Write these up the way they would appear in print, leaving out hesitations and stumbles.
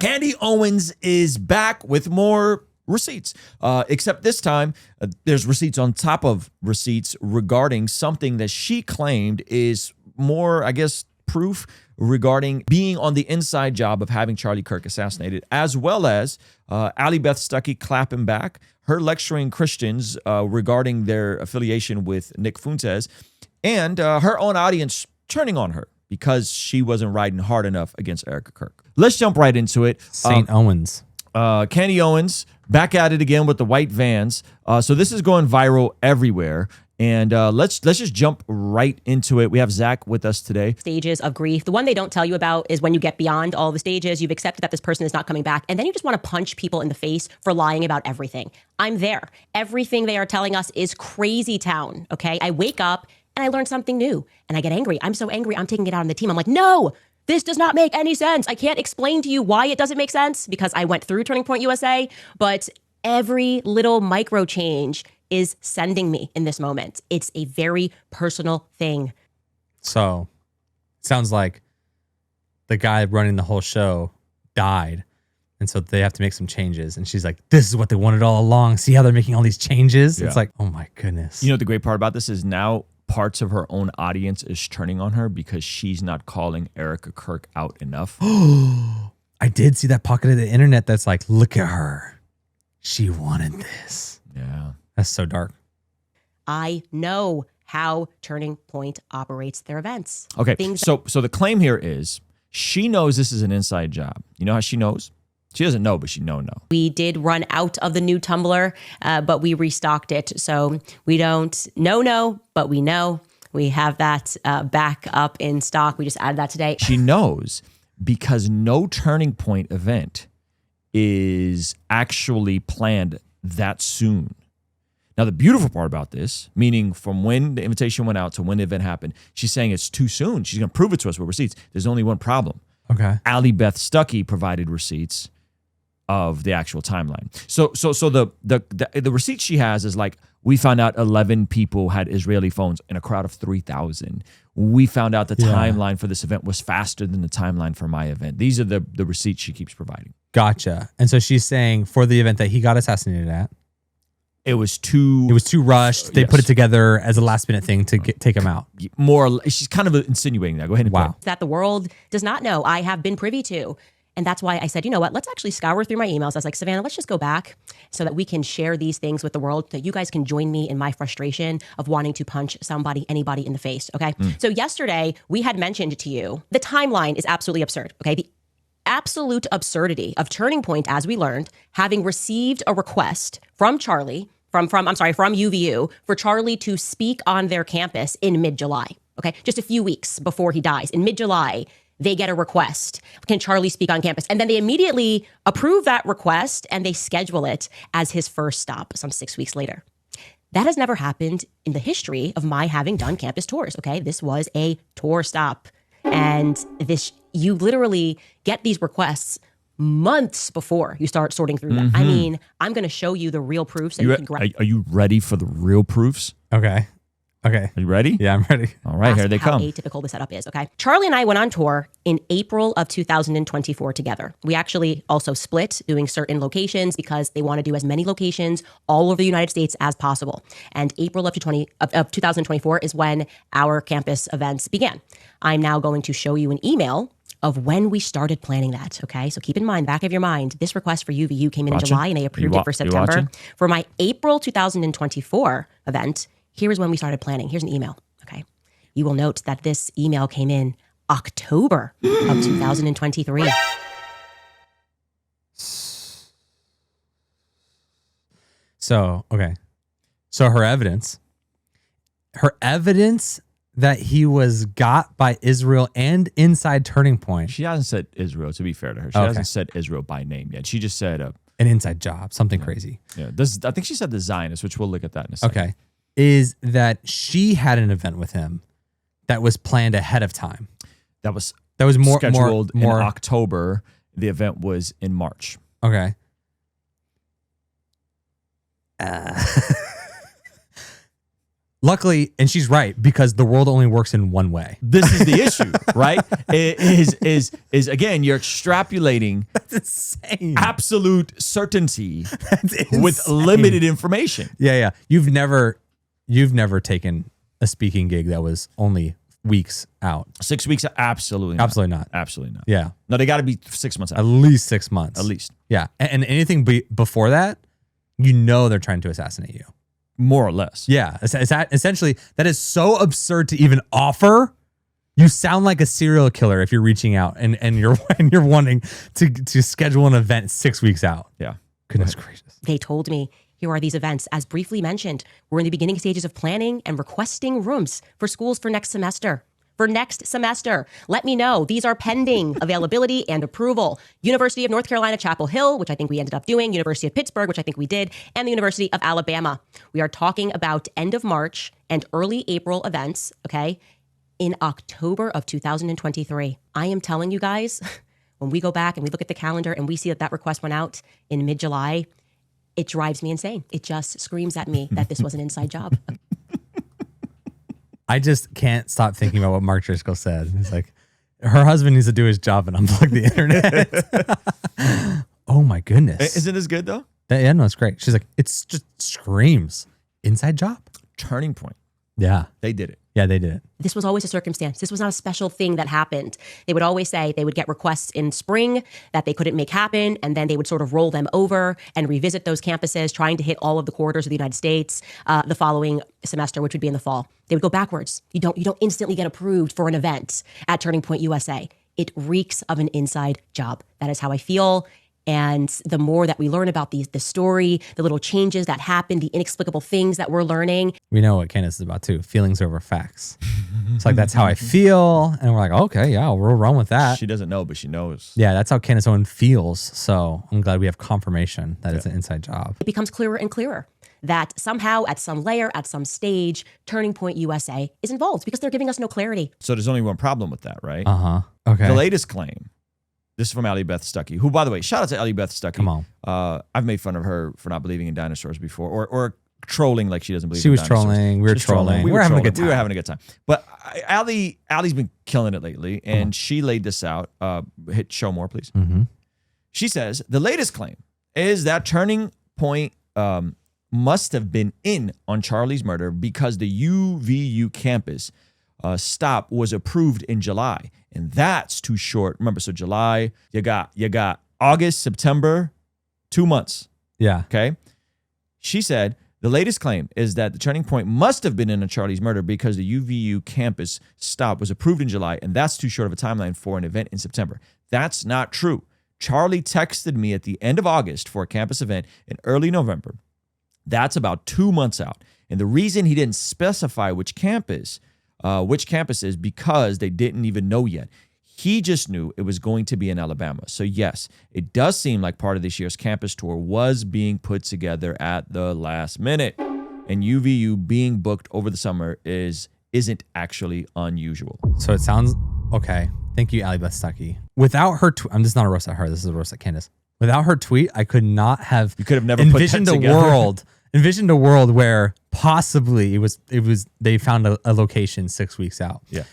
Candace Owens is back with more receipts, except this time there's receipts on top of receipts regarding something that she claimed is more, I guess, proof regarding being on the inside job of having Charlie Kirk assassinated, as well as Ali Beth Stuckey clapping back, her lecturing Christians regarding their affiliation with Nick Fuentes, and her own audience turning on her because she wasn't riding hard enough against Erica Kirk. Let's jump right into it. St. Owens. Candace Owens back at it again with the white vans. So this is going viral everywhere. And let's just jump right into it. We have Zach with us today. Stages of grief. The one they don't tell you about is when you get beyond all the stages, you've accepted that this person is not coming back, and then you just want to punch people in the face for lying about everything. I'm there. Everything they are telling us is crazy town, okay? I wake up and I learn something new and I get angry. I'm so angry, I'm taking it out on the team. I'm like, no, this does not make any sense. I can't explain to you why it doesn't make sense because I went through Turning Point USA, but every little micro change is sending me in this moment. It's a very personal thing. So, sounds like the guy running the whole show died. And so they have to make some changes. And she's like, this is what they wanted all along. See how they're making all these changes? Yeah. It's like, oh my goodness. You know, the great part about this is now parts of her own audience is turning on her because she's not calling Erica Kirk out enough. I did see that pocket of the internet that's like, look at her. She wanted this. Yeah. That's so dark. I know how Turning Point operates their events. Okay, so the claim here is she knows this is an inside job. You know how she knows? She doesn't know, but she know. We did run out of the new Tumblr, but we restocked it. So we don't know, but we know. We have that back up in stock. We just added that today. She knows because no Turning Point event is actually planned that soon. Now, the beautiful part about this, meaning from when the invitation went out to when the event happened, she's saying it's too soon. She's going to prove it to us with receipts. There's only one problem. Okay. Ali Beth Stuckey provided receipts of the actual timeline. So the receipt she has is like, we found out 11 people had Israeli phones in a crowd of 3,000. We found out the timeline for this event was faster than the timeline for my event. These are the receipts she keeps providing. Gotcha. And so she's saying for the event that he got assassinated at, it was too rushed. They put it together as a last minute thing to take him out. She's kind of insinuating that. Go ahead and wow. That the world does not know I have been privy to. And that's why I said, you know what, let's actually scour through my emails. I was like, Savannah, let's just go back so that we can share these things with the world, that you guys can join me in my frustration of wanting to punch somebody, anybody in the face, okay? So yesterday, we had mentioned to you, the timeline is absolutely absurd, okay? The absolute absurdity of Turning Point, as we learned, having received a request from Charlie, from UVU, for Charlie to speak on their campus in mid-July, okay? Just a few weeks before he dies. In mid-July, they get a request. Can Charlie speak on campus? And then they immediately approve that request and they schedule it as his first stop some 6 weeks later. That has never happened in the history of my having done campus tours, okay? This was a tour stop. And you literally get these requests months before you start sorting through them. I mean, I'm going to show you the real proofs that you can grab. Are you ready for the real proofs? Okay. Are you ready? Yeah, I'm ready. All right, here they come. How atypical the setup is, okay? Charlie and I went on tour in April of 2024 together. We actually also split doing certain locations because they want to do as many locations all over the United States as possible. And April of 2024 is when our campus events began. I'm now going to show you an email of when we started planning that, okay? So keep in mind, back of your mind, this request for UVU came in July and they approved it for September. For my April 2024 event, here is when we started planning. Here's an email, okay? You will note that this email came in October of 2023. So, okay. So her evidence that he was got by Israel and inside Turning Point. She hasn't said Israel, to be fair to her. She hasn't said Israel by name yet. She just said an inside job, something crazy. Yeah, I think she said the Zionists, which we'll look at that in a second. Okay. Is that she had an event with him that was planned ahead of time. That was more scheduled in October. The event was in March. Okay. Luckily, and she's right, because the world only works in one way. This is the issue, right? Is again, you're extrapolating That's insane. absolute certainty That's with insane. limited information. Yeah. You've never taken a speaking gig that was only weeks out. 6 weeks, absolutely not. Absolutely not. Absolutely not. Yeah. No, they got to be 6 months At out. least 6 months. At least. Yeah. And anything before that, you know they're trying to assassinate you. More or less. Yeah. Essentially, that is so absurd to even offer. You sound like a serial killer if you're reaching out and you're wanting to schedule an event 6 weeks out. Yeah. Goodness gracious. They told me, here are these events. As briefly mentioned, we're in the beginning stages of planning and requesting rooms for schools for next semester. Let me know. These are pending availability and approval. University of North Carolina, Chapel Hill, which I think we ended up doing, University of Pittsburgh, which I think we did, and the University of Alabama. We are talking about end of March and early April events, okay, in October of 2023. I am telling you guys, when we go back and we look at the calendar and we see that request went out in mid-July, it drives me insane. It just screams at me that this was an inside job. I just can't stop thinking about what Mark Driscoll said. It's like, her husband needs to do his job and unplug the internet. Oh my goodness. Isn't this good though? Yeah, no, it's great. She's like, it's just screams inside job. Turning point. Yeah. They did it. Yeah, they did it. This was always a circumstance. This was not a special thing that happened. They would always say they would get requests in spring that they couldn't make happen, and then they would sort of roll them over and revisit those campuses, trying to hit all of the corridors of the United States the following semester, which would be in the fall. They would go backwards. You don't instantly get approved for an event at Turning Point USA. It reeks of an inside job. That is how I feel. And the more that we learn about the story, the little changes that happen, the inexplicable things that we're learning. We know what Candace is about too. Feelings over facts. It's like, that's how I feel. And we're like, okay, yeah, we'll run with that. She doesn't know, but she knows. Yeah, that's how Candace Owens feels. So I'm glad we have confirmation that it's an inside job. It becomes clearer and clearer that somehow at some layer, at some stage, Turning Point USA is involved because they're giving us no clarity. So there's only one problem with that, right? Uh-huh. Okay. The latest claim. This is from Allie Beth Stuckey, who, by the way, shout out to Allie Beth Stuckey. Come on. I've made fun of her for not believing in dinosaurs before, or trolling like she doesn't believe She in was dinosaurs. trolling. We were She's trolling. We were having a good time. We were having a good time. But Allie's been killing it lately, and she laid this out. Hit show more, please. Mm-hmm. She says, the latest claim is that Turning Point must have been in on Charlie's murder because the UVU campus stop was approved in July. And that's too short. Remember, so July, you got August, September, 2 months. Yeah. Okay. She said the latest claim is that the Turning Point must have been in on Charlie's murder because the UVU campus stop was approved in July, and that's too short of a timeline for an event in September. That's not true. Charlie texted me at the end of August for a campus event in early November. That's about 2 months out. And the reason he didn't specify which campus is because they didn't even know yet. He just knew it was going to be in Alabama. So yes, it does seem like part of this year's campus tour was being put together at the last minute. And UVU being booked over the summer isn't actually unusual. So it sounds okay. Thank you, Allie Beth Stuckey. Without her I'm just not a roast at her. This is a roast at Candace. Without her tweet, I could not have. You could have never envisioned put that together. Envisioned a world where possibly it was they found a location 6 weeks out. Yeah.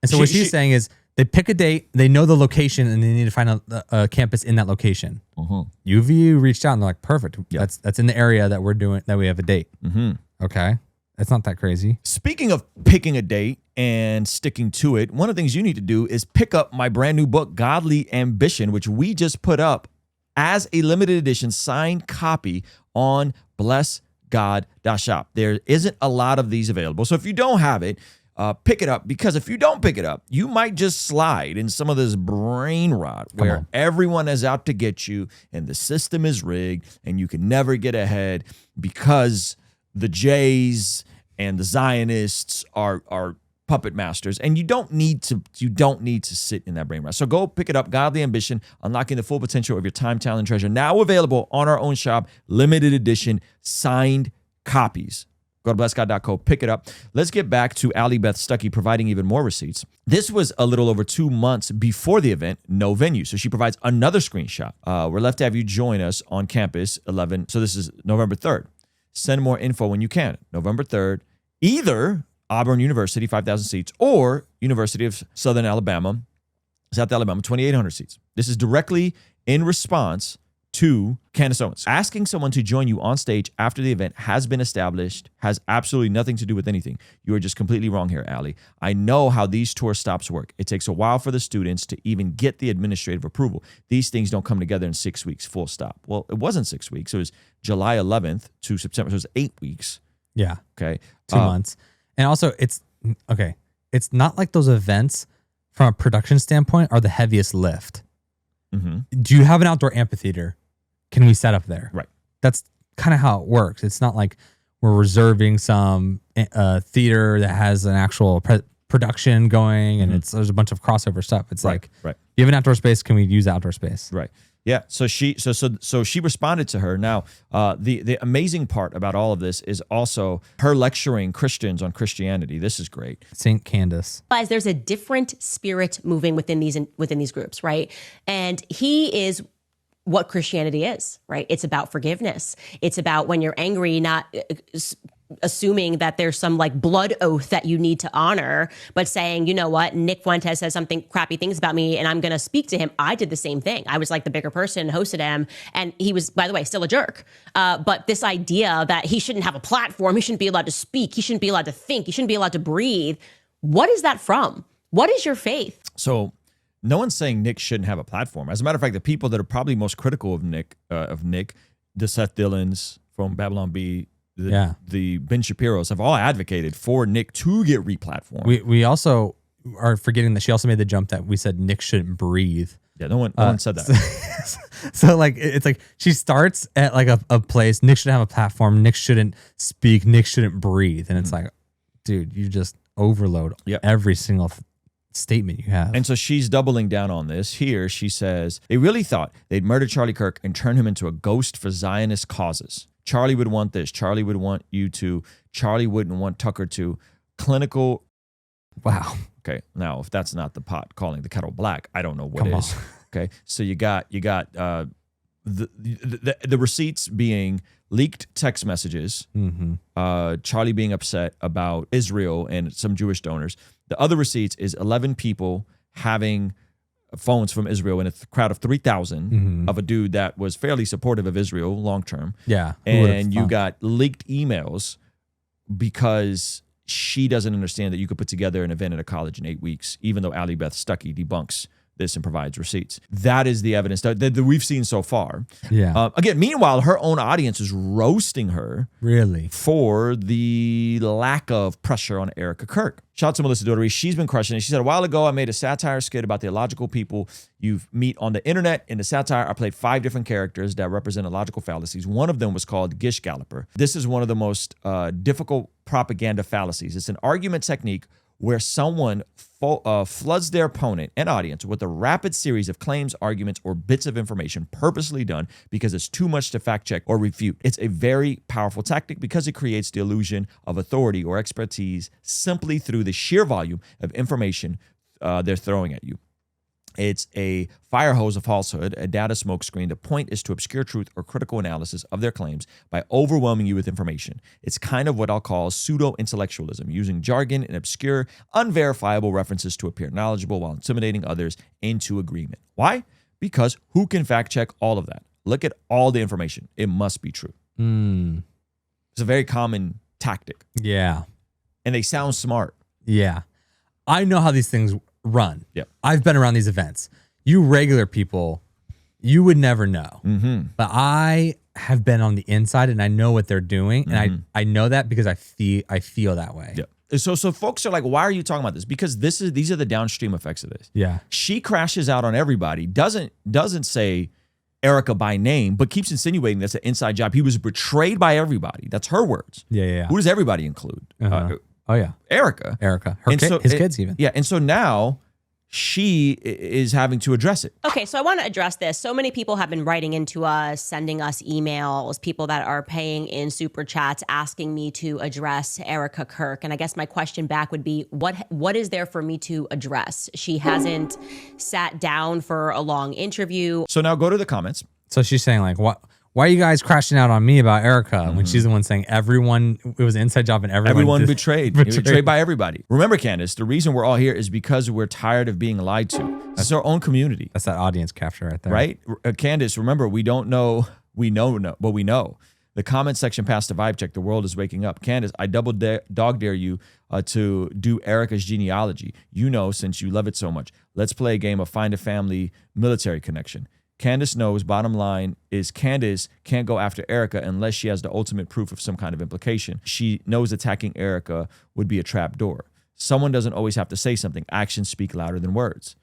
And so what she's saying is they pick a date, they know the location, and they need to find a campus in that location. UVU reached out and they're like, perfect. Yeah. That's in the area that we have a date. Mm-hmm. Okay. That's not that crazy. Speaking of picking a date and sticking to it, one of the things you need to do is pick up my brand new book, Godly Ambition, which we just put up as a limited edition signed copy on blessgod.shop. There isn't a lot of these available. So if you don't have it, pick it up, because if you don't pick it up, you might just slide in some of this brain rot where everyone is out to get you and the system is rigged and you can never get ahead because the Jays and the Zionists are puppet masters, and you don't need to sit in that brain rot. So go pick it up, Godly Ambition, Unlocking the Full Potential of Your Time, Talent, and Treasure. Now available on our own shop, limited edition, signed copies. Go to blessgod.co, pick it up. Let's get back to Allie Beth Stuckey providing even more receipts. This was a little over 2 months before the event, no venue. So she provides another screenshot. We're left to have you join us on campus 11. So this is November 3rd. Send more info when you can. November 3rd, either Auburn University, 5,000 seats, or University of South Alabama, 2,800 seats. This is directly in response to Candace Owens. Asking someone to join you on stage after the event has been established, has absolutely nothing to do with anything. You are just completely wrong here, Allie. I know how these tour stops work. It takes a while for the students to even get the administrative approval. These things don't come together in 6 weeks, full stop. Well, it wasn't 6 weeks. It was July 11th to September. So it was 8 weeks. Yeah. Okay. 2 months. And also it's not like those events from a production standpoint are the heaviest lift. Mm-hmm. Do you have an outdoor amphitheater? Can we set up there? Right. That's kind of how it works. It's not like we're reserving some theater that has an actual production going and there's a bunch of crossover stuff. It's like, you have an outdoor space. Can we use the outdoor space? Right. Yeah. So she responded to her. Now, the amazing part about all of this is also her lecturing Christians on Christianity. This is great. Saint Candace. Guys, there's a different spirit moving within these groups, right? And he is what Christianity is, right? It's about forgiveness. It's about when you're angry, not assuming that there's some like blood oath that you need to honor, but saying, you know what, Nick Fuentes says something crappy things about me and I'm going to speak to him. I did the same thing. I was like the bigger person, hosted him. And he was, by the way, still a jerk. But this idea that he shouldn't have a platform, he shouldn't be allowed to speak, he shouldn't be allowed to think, he shouldn't be allowed to breathe. What is that from? What is your faith? So no one's saying Nick shouldn't have a platform. As a matter of fact, the people that are probably most critical of Nick, the Seth Dillons from Babylon B, the Ben Shapiro's have all advocated for Nick to get replatformed. We also are forgetting that she also made the jump that we said Nick shouldn't breathe. Yeah, no one said that. So like it's like she starts at like a place. Nick shouldn't have a platform. Nick shouldn't speak. Nick shouldn't breathe. And it's like, dude, you just overload every single statement you have. And so she's doubling down on this. Here she says, they really thought they'd murder Charlie Kirk and turn him into a ghost for Zionist causes. Charlie would want this. Charlie would want you to. Charlie wouldn't want Tucker to. Clinical. Wow. Okay. Now, if that's not the pot calling the kettle black, I don't know what is. Okay. So you got the receipts being leaked text messages. Charlie being upset about Israel and some Jewish donors. The other receipts is 11 people having phones from Israel in a crowd of 3,000 of a dude that was fairly supportive of Israel long term. Yeah. And you got leaked emails because she doesn't understand that you could put together an event at a college in 8 weeks, even though Allie Beth Stuckey debunks this and provides receipts. That is the evidence that we've seen so far. Yeah. Again, meanwhile, her own audience is roasting her really for the lack of pressure on Erica Kirk. Shout out to Melissa Dotery. She's been crushing it. She said, a while ago, I made a satire skit about the illogical people you meet on the internet. In the satire, I played 5 different characters that represent illogical fallacies. One of them was called Gish Galloper. This is one of the most difficult propaganda fallacies. It's an argument technique where someone floods their opponent and audience with a rapid series of claims, arguments, or bits of information purposely done because it's too much to fact check or refute. It's a very powerful tactic because it creates the illusion of authority or expertise simply through the sheer volume of information they're throwing at you. It's a fire hose of falsehood, a data smokescreen. The point is to obscure truth or critical analysis of their claims by overwhelming you with information. It's kind of what I'll call pseudo-intellectualism, using jargon and obscure, unverifiable references to appear knowledgeable while intimidating others into agreement. Why? Because who can fact check all of that? Look at all the information. It must be true. It's a very common tactic. Yeah. And they sound smart. Yeah. I know how these things run. Yep. I've been around these events. You regular people, you would never know. But I have been on the inside and I know what they're doing. And I know that because I feel that way. Yeah. So folks are like, why are you talking about this? Because these are the downstream effects of this. Yeah. She crashes out on everybody, doesn't say Erica by name, but keeps insinuating that's an inside job. He was betrayed by everybody. That's her words. Yeah. Who does everybody include? Oh yeah, Erica. His kids even. Yeah, and so now she is having to address it. Okay, so I want to address this. So many people have been writing into us, sending us emails, people that are paying in super chats, asking me to address Erica Kirk. And I guess my question back would be, what is there for me to address? She hasn't sat down for a long interview. So now go to the comments. So she's saying like, why are you guys crashing out on me about Erica when she's the one saying everyone, it was an inside job and everyone betrayed. Betrayed by everybody. Remember, Candace, the reason we're all here is because we're tired of being lied to. This is our own community. That's that audience capture right there. Right? Candace, remember, we don't know, we know, but we know. The comment section passed the vibe check. The world is waking up. Candace, I dog dare you to do Erica's genealogy. You know, since you love it so much. Let's play a game of find a family military connection. Candace knows, bottom line is Candace can't go after Erica unless she has the ultimate proof of some kind of implication. She knows attacking Erica would be a trap door. Someone doesn't always have to say something. Actions speak louder than words.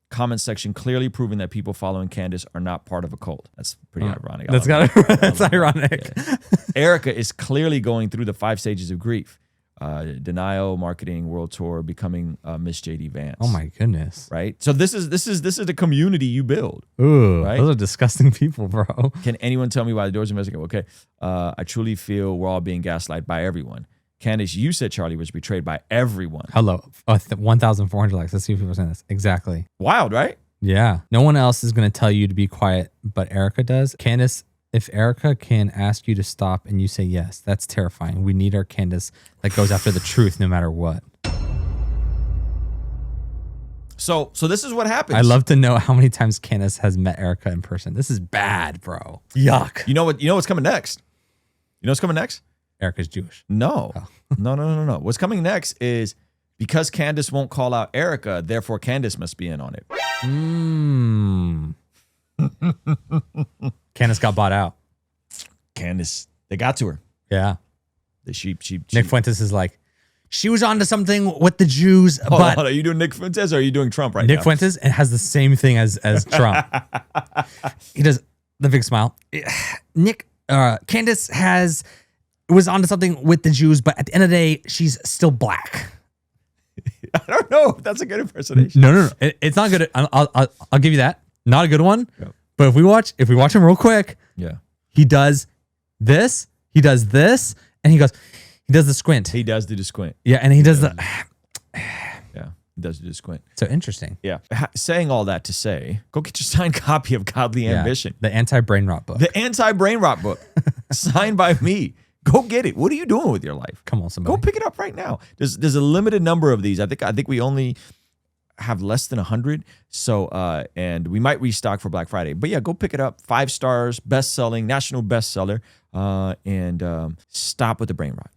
Comment section clearly proving that people following Candace are not part of a cult. That's pretty ironic. That's ironic. Yeah. Erica is clearly going through the 5 stages of grief. Denial, marketing, world tour, becoming Miss JD Vance. Oh my goodness. Right? So this is the community you build. Ooh, right? Those are disgusting people, bro. Can anyone tell me why the doors are missing? Okay. I truly feel we're all being gaslighted by everyone. Candace, you said Charlie was betrayed by everyone. Hello. 1,400 likes. Let's see if people are saying this. Exactly. Wild, right? Yeah. No one else is going to tell you to be quiet, but Erica does. Candace, if Erica can ask you to stop and you say yes, that's terrifying. We need our Candace that goes after the truth no matter what. So this is what happens. I love to know how many times Candace has met Erica in person. This is bad, bro. Yuck. You know what's coming next? You know what's coming next? Erica's Jewish. No. No. What's coming next is because Candace won't call out Erica, therefore Candace must be in on it. Candace got bought out. Candace, they got to her. Yeah. The sheep. Nick Fuentes is like, she was onto something with the Jews, Hold but on. Are you doing Nick Fuentes or are you doing Trump right now? Nick Fuentes has the same thing as Trump. He does the big smile. Candace was onto something with the Jews, but at the end of the day, she's still black. I don't know if that's a good impersonation. No. It's not good. I'll give you that. Not a good one. Yep. But if we watch him real quick, Yeah. he does this, and he does the squint. He does do the squint. Yeah, and he does the. Yeah. He does do the squint. So interesting. Yeah. Saying all that to say, go get your signed copy of Godly Ambition. The anti-brain rot book. The anti-brain rot book. Signed by me. Go get it. What are you doing with your life? Come on, somebody. Go pick it up right now. There's a limited number of these. I think we only have less than 100. So and we might restock for Black Friday. But yeah, go pick it up. 5 stars, best-selling, national bestseller. And stop with the brain rot.